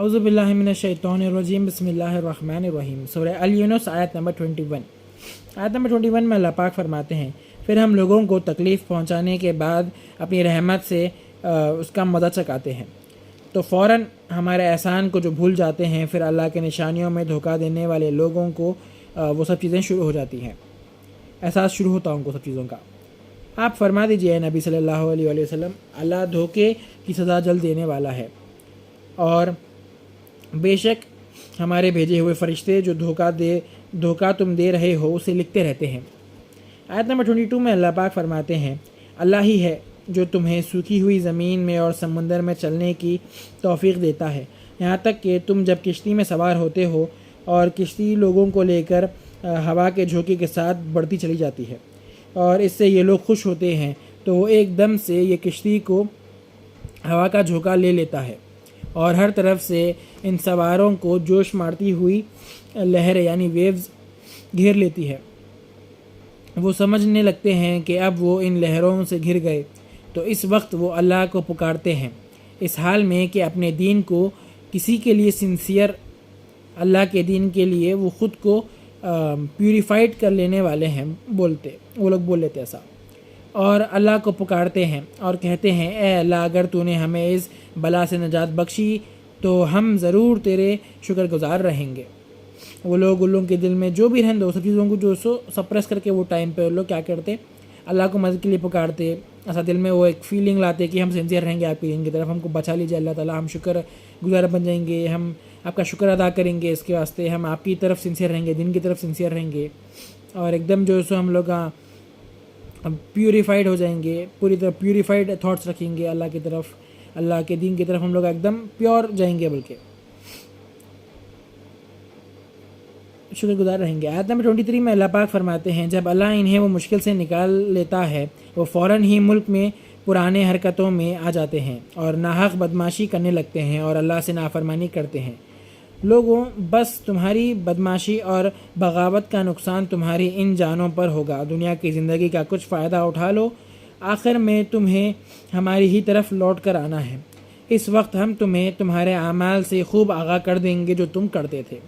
اعوذ باللہ من الشیطان الرجیم، بسم اللہ الرحمن الرحیم۔ سورہ الیونس آیت نمبر 21۔ آیت نمبر 21 میں اللہ پاک فرماتے ہیں، پھر ہم لوگوں کو تکلیف پہنچانے کے بعد اپنی رحمت سے اس کا مزہ چکھاتے ہیں، تو فوراً ہمارے احسان کو جو بھول جاتے ہیں، پھر اللہ کے نشانیوں میں دھوکہ دینے والے لوگوں کو وہ سب چیزیں شروع ہو جاتی ہیں، احساس شروع ہوتا ان کو سب چیزوں کا۔ آپ فرما دیجئے نبی صلی اللہ علیہ وآلہ وسلم، اللہ دھوکے کی سزا جلد دینے والا ہے، اور بے شک ہمارے بھیجے ہوئے فرشتے جو دھوکہ تم دے رہے ہو اسے لکھتے رہتے ہیں۔ آیت نمبر 22 میں اللہ پاک فرماتے ہیں، اللہ ہی ہے جو تمہیں سوکھی ہوئی زمین میں اور سمندر میں چلنے کی توفیق دیتا ہے، یہاں تک کہ تم جب کشتی میں سوار ہوتے ہو اور کشتی لوگوں کو لے کر ہوا کے جھونکے کے ساتھ بڑھتی چلی جاتی ہے، اور اس سے یہ لوگ خوش ہوتے ہیں تو وہ ایک دم سے یہ کشتی کو ہوا کا جھونکا لے لیتا ہے، اور ہر طرف سے ان سواروں کو جوش مارتی ہوئی لہر یعنی ویوز گھیر لیتی ہے۔ وہ سمجھنے لگتے ہیں کہ اب وہ ان لہروں سے گھر گئے، تو اس وقت وہ اللہ کو پکارتے ہیں، اس حال میں کہ اپنے دین کو کسی کے لیے سنسیئر، اللہ کے دین کے لیے وہ خود کو پیوریفائڈ کر لینے والے ہیں، وہ لوگ بول لیتے ایسا، اور اللہ کو پکارتے ہیں اور کہتے ہیں، اے اللہ، اگر تو نے ہمیں اس بلا سے نجات بخشی تو ہم ضرور تیرے شکر گزار رہیں گے۔ وہ لوگ ان لوگوں کے دل میں جو بھی رہن دو سب چیزوں کو جو سپریس کر کے وہ ٹائم پہ وہ لوگ کیا کرتے، اللہ کو مدد کے لیے پکارتے، ایسا دل میں وہ ایک فیلنگ لاتے کہ ہم سنسیئر رہیں گے آپ کی دین کی طرف، ہم کو بچا لیجیے اللہ تعالیٰ، ہم شکر گزار بن جائیں گے، ہم آپ کا شکر ادا کریں گے، اس کے واسطے ہم آپ کی طرف سنسیئر رہیں گے، دین کی طرف سنسیئر رہیں گے، اور ایک دم جو سو ہم لوگ پیوریفائڈ ہو جائیں گے، پوری طرح پیوریفائڈ تھاٹس رکھیں گے اللہ کی طرف، اللہ کے دین کی طرف ہم لوگ ایک دم پیور جائیں گے، بلکہ شکر گزار رہیں گے۔ آیت نمبر 23 میں اللہ پاک فرماتے ہیں، جب اللہ انہیں وہ مشکل سے نکال لیتا ہے وہ فوراً ہی ملک میں پرانے حرکتوں میں آ جاتے ہیں اور ناحق بدمعاشی کرنے لگتے ہیں اور اللہ سے نافرمانی کرتے ہیں۔ لوگوں، بس تمہاری بدمعاشی اور بغاوت کا نقصان تمہاری ان جانوں پر ہوگا، دنیا کی زندگی کا کچھ فائدہ اٹھا لو، آخر میں تمہیں ہماری ہی طرف لوٹ کر آنا ہے، اس وقت ہم تمہیں تمہارے اعمال سے خوب آگاہ کر دیں گے جو تم کرتے تھے۔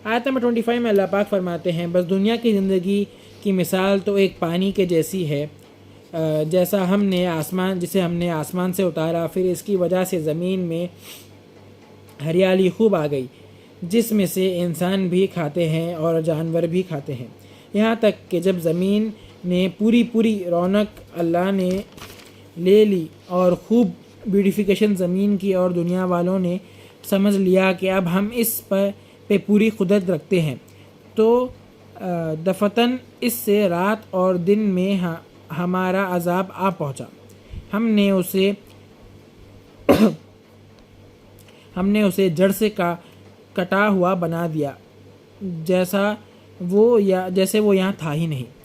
آیت نمبر 25 میں اللہ پاک فرماتے ہیں، بس دنیا کی زندگی کی مثال تو ایک پانی کے جیسی ہے، جسے ہم نے آسمان سے اتارا، پھر اس کی وجہ سے زمین میں ہریالی خوب آ گئی، جس میں سے انسان بھی کھاتے ہیں اور جانور بھی کھاتے ہیں، یہاں تک کہ جب زمین نے پوری رونق اللہ نے لے لی اور خوب بیوٹیفیکیشن زمین کی، اور دنیا والوں نے سمجھ لیا کہ اب ہم اس پہ پوری قدرت رکھتے ہیں، تو دفتن اس سے رات اور دن میں ہمارا عذاب آ پہنچا، ہم نے اسے جڑ سے کٹا ہوا بنا دیا، جیسے وہ یہاں تھا ہی نہیں۔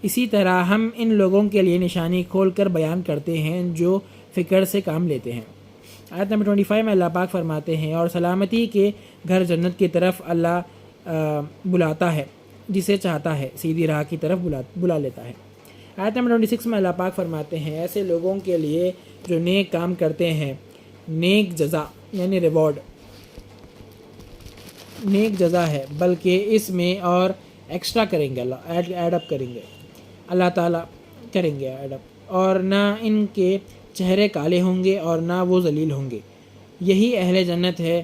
اسی طرح ہم ان لوگوں کے لیے نشانی کھول کر بیان کرتے ہیں جو فکر سے کام لیتے ہیں۔ آیت نمبر 25 میں اللہ پاک فرماتے ہیں، اور سلامتی کے گھر جنت کی طرف اللہ بلاتا ہے جسے چاہتا ہے، سیدھی راہ کی طرف بلا لیتا ہے۔ آیت نمبر 26 میں اللہ پاک فرماتے ہیں، ایسے لوگوں کے لیے جو نیک کام کرتے ہیں نیک جزا یعنی ریوارڈ، نیک جزا ہے، بلکہ اس میں اور ایکسٹرا کریں گے، اللہ ایڈ اپ کریں گے، اللہ تعالیٰ کریں گے ایڈ اپ، اور نہ ان کے چہرے کالے ہوں گے اور نہ وہ ذلیل ہوں گے، یہی اہل جنت ہے،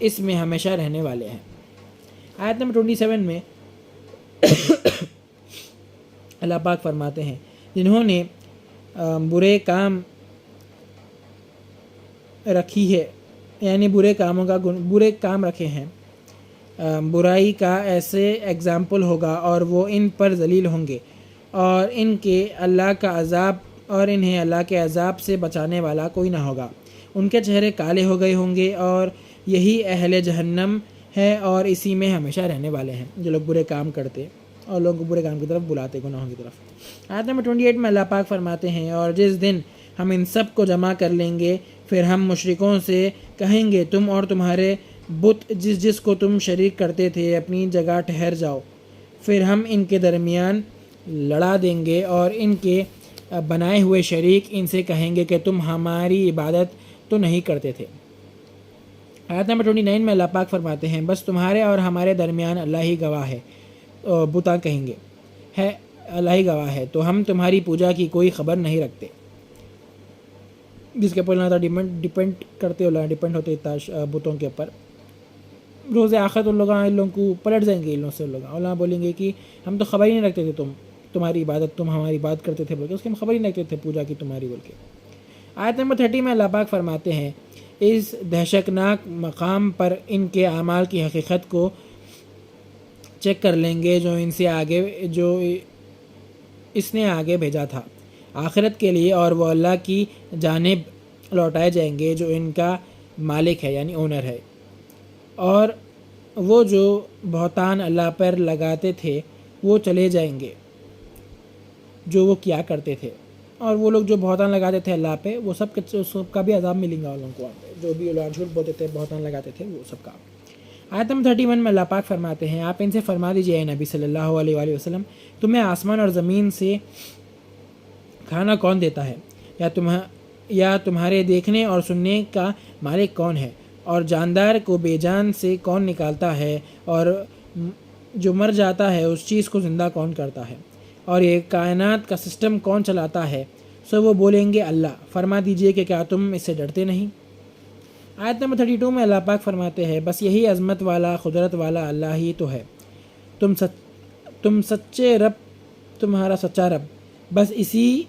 اس میں ہمیشہ رہنے والے ہیں۔ آیت نمبر 27 میں اللہ پاک فرماتے ہیں، جنہوں نے برے کام رکھی ہے یعنی برے کام رکھے ہیں، برائی کا ایسے ایگزامپل ہوگا اور وہ ان پر ذلیل ہوں گے، اور انہیں اللہ کے عذاب سے بچانے والا کوئی نہ ہوگا، ان کے چہرے کالے ہو گئے ہوں گے، اور یہی اہل جہنم ہے اور اسی میں ہمیشہ رہنے والے ہیں، جو لوگ برے کام کرتے اور لوگوں کو برے کام کی طرف بلاتے، گناہوں کی طرف۔ آیت نمبر 28 میں اللہ پاک فرماتے ہیں، اور جس دن ہم ان سب کو جمع کر لیں گے، پھر ہم مشرکوں سے کہیں گے، تم اور تمہارے بت جس کو تم شریک کرتے تھے اپنی جگہ ٹھہر جاؤ، پھر ہم ان کے درمیان لڑا دیں گے، اور ان کے بنائے ہوئے شریک ان سے کہیں گے کہ تم ہماری عبادت تو نہیں کرتے تھے، آیت نمبر 29 میں اللہ پاک فرماتے ہیں بس تمہارے اور ہمارے درمیان اللہ ہی گواہ ہے، بتاں کہیں گے ہے اللہ ہی گواہ ہے، تو ہم تمہاری پوجا کی کوئی خبر نہیں رکھتے، جس کے اوپر اللہ ڈپینڈ ہوتے بتوں کے اوپر۔ روز آخرت ان لوگوں کو پلٹ جائیں گے، ان لوگوں سے اللہ بولیں گے کہ ہم تو خبر ہی نہیں رکھتے تھے تمہاری عبادت، تم ہماری بات کرتے تھے بول کے، اس کی ہم خبر ہی نہیں رکھتے تھے پوجا کی تمہاری بول کے۔ آیت نمبر 30 میں اللہ پاک فرماتے ہیں اس دہشتناک مقام پر ان کے اعمال کی حقیقت کو چیک کر لیں گے جو اس نے آگے بھیجا تھا آخرت کے لیے، اور وہ اللہ کی جانب لوٹائے جائیں گے جو ان کا مالک ہے یعنی اونر ہے، اور وہ جو بہتان اللہ پر لگاتے تھے وہ چلے جائیں گے جو وہ کیا کرتے تھے، اور وہ لوگ جو بہتان لگاتے تھے اللہ پہ وہ سب کا بھی عذاب ملیں گا ان لوگوں کو، جو بھی لوگ جھوٹ بولتے تھے بہتان لگاتے تھے وہ سب کا۔ آیت نمبر 31 میں اللہ پاک فرماتے ہیں آپ ان سے فرما دیجئے اے نبی صلی اللہ علیہ وآلہ وسلم تمہیں آسمان اور زمین سے کھانا کون دیتا ہے، یا تمہارے دیکھنے اور سننے کا مالک کون ہے، اور جاندار کو بے جان سے کون نکالتا ہے، اور جو مر جاتا ہے اس چیز کو زندہ کون کرتا ہے، اور یہ کائنات کا سسٹم کون چلاتا ہے، سو وہ بولیں گے اللہ، فرما دیجئے کہ کیا تم اس سے ڈرتے نہیں۔ آیت نمبر 32 میں اللہ پاک فرماتے ہیں بس یہی عظمت والا قدرت والا اللہ ہی تو ہے، تم سچے رب، تمہارا سچا رب، بس اسی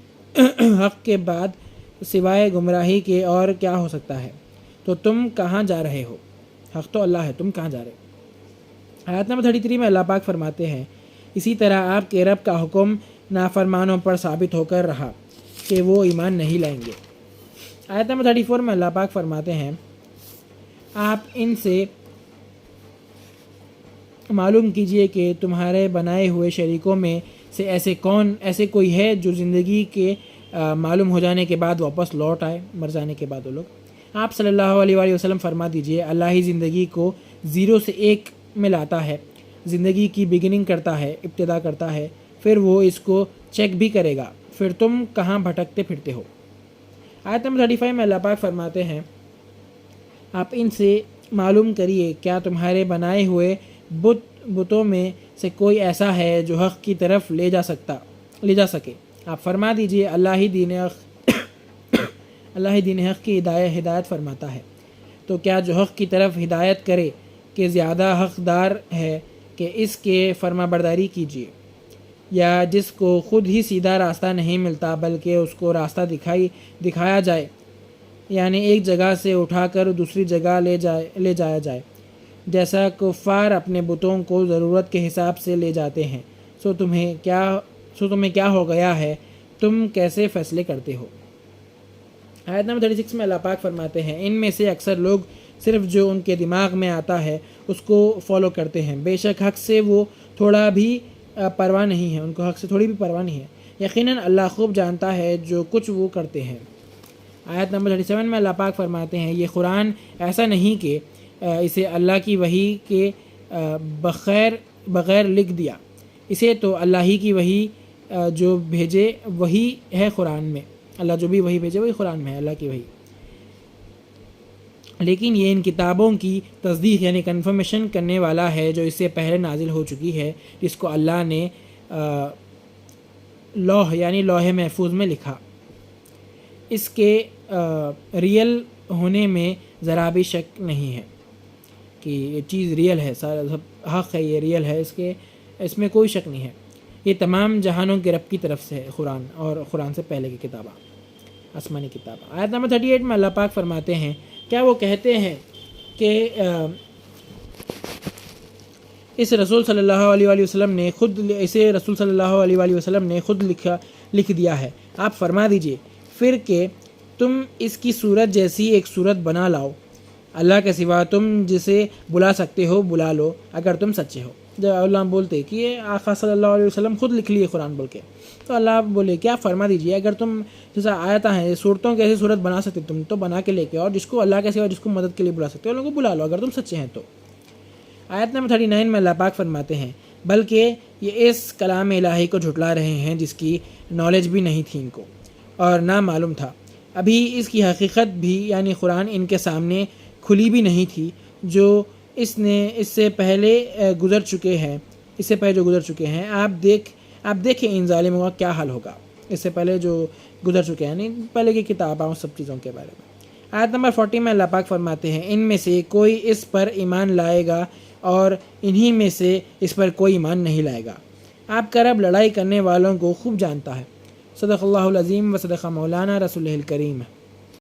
حق کے بعد سوائے گمراہی کے اور کیا ہو سکتا ہے، تو تم کہاں جا رہے ہو، حق تو اللہ ہے، تم کہاں جا رہے ہو۔ آیت نمبر 33 میں اللہ پاک فرماتے ہیں اسی طرح آپ کے رب کا حکم نافرمانوں پر ثابت ہو کر رہا کہ وہ ایمان نہیں لائیں گے۔ آیت نمبر 34 میں اللہ پاک فرماتے ہیں آپ ان سے معلوم کیجئے کہ تمہارے بنائے ہوئے شریکوں میں سے ایسے کوئی ہے جو زندگی کے معلوم ہو جانے کے بعد واپس لوٹ آئے، مر جانے کے بعد وہ لوگ۔ آپ صلی اللہ علیہ وآلہ وسلم فرما دیجئے اللہ ہی زندگی کو 0 سے 1 میں لاتا ہے، زندگی کی بگننگ کرتا ہے، ابتدا کرتا ہے، پھر وہ اس کو چیک بھی کرے گا، پھر تم کہاں بھٹکتے پھرتے ہو۔ آیت نمبر 35 میں اللہ پاک فرماتے ہیں آپ ان سے معلوم کریے کیا تمہارے بنائے ہوئے بتوں میں سے کوئی ایسا ہے جو حق کی طرف لے جا سکے، آپ فرما دیجئے اللہ ہی دین حق کی ہدایت فرماتا ہے، تو کیا جو حق کی طرف ہدایت کرے کہ زیادہ حقدار ہے کہ اس کے فرما برداری کیجیے، یا جس کو خود ہی سیدھا راستہ نہیں ملتا بلکہ اس کو راستہ دکھایا جائے، یعنی ایک جگہ سے اٹھا کر دوسری جگہ لے جایا جائے، جیسا کفار اپنے بتوں کو ضرورت کے حساب سے لے جاتے ہیں، سو تمہیں کیا ہو گیا ہے، تم کیسے فیصلے کرتے ہو۔ آیت نمبر 36 میں اللہ پاک فرماتے ہیں ان میں سے اکثر لوگ صرف جو ان کے دماغ میں آتا ہے اس کو فالو کرتے ہیں، بے شک حق سے وہ تھوڑا بھی پرواہ نہیں ہے، ان کو حق سے تھوڑی بھی پرواہ نہیں ہے، یقیناً اللہ خوب جانتا ہے جو کچھ وہ کرتے ہیں۔ آیت نمبر 37 میں اللہ پاک فرماتے ہیں یہ قرآن ایسا نہیں کہ اسے اللہ کی وحی کے بغیر لکھ دیا، اسے تو اللہ ہی کی وحی جو بھیجے وہی ہے قرآن میں، اللہ جو بھی وحی بھیجے وہی قرآن میں ہے، اللہ کی وحی، لیکن یہ ان کتابوں کی تصدیق یعنی کنفرمیشن کرنے والا ہے جو اس سے پہلے نازل ہو چکی ہے، جس کو اللہ نے لوح محفوظ میں لکھا، اس کے ریئل ہونے میں ذرا بھی شک نہیں ہے کہ یہ چیز ریئل ہے، سب حق ہے، یہ ریئل ہے، اس میں کوئی شک نہیں ہے، یہ تمام جہانوں کے رب کی طرف سے ہے قرآن، اور قرآن سے پہلے کی کتابیں آسمانی کتاب۔ آیت نمبر 38 میں اللہ پاک فرماتے ہیں کیا وہ کہتے ہیں کہ اسے رسول صلی اللہ علیہ وسلم نے خود لکھ دیا ہے، آپ فرما دیجئے پھر کہ تم اس کی صورت جیسی ایک صورت بنا لاؤ، اللہ کے سوا تم جسے بلا سکتے ہو بلا لو اگر تم سچے ہو۔ جب اللہ بولتے کہ یہ آقا صلی اللہ علیہ وسلم خود لکھ لیے قرآن بول کے، تو اللہ بولے کیا فرما دیجئے اگر تم جیسا آیتیں ہیں صورتوں کی ایسی صورت بنا سکتے تم تو بنا کے لے کے، اور جس کو اللہ کے سوا جس کو مدد کے لیے بلا سکتے ہو ان کو بلا لو اگر تم سچے ہیں تو۔ آیت نمبر 39 میں اللہ پاک فرماتے ہیں بلکہ یہ اس کلام الہی کو جھٹلا رہے ہیں جس کی نالج بھی نہیں تھی ان کو اور نہ معلوم تھا، ابھی اس کی حقیقت بھی یعنی قرآن ان کے سامنے کھلی بھی نہیں تھی جو اس سے پہلے گزر چکے ہیں، اس سے پہلے جو گزر چکے ہیں. آپ دیکھیں ان ظالموں کا کیا حال ہوگا، اس سے پہلے جو گزر چکے ہیں، یعنی پہلے کی کتابوں سب چیزوں کے بارے میں. آیت نمبر 40 میں اللہ پاک فرماتے ہیں ان میں سے کوئی اس پر ایمان لائے گا اور انہی میں سے اس پر کوئی ایمان نہیں لائے گا. آپ کا رب لڑائی کرنے والوں کو خوب جانتا ہے. صدق اللہ العظیم و صدق مولانا رسول الکریم.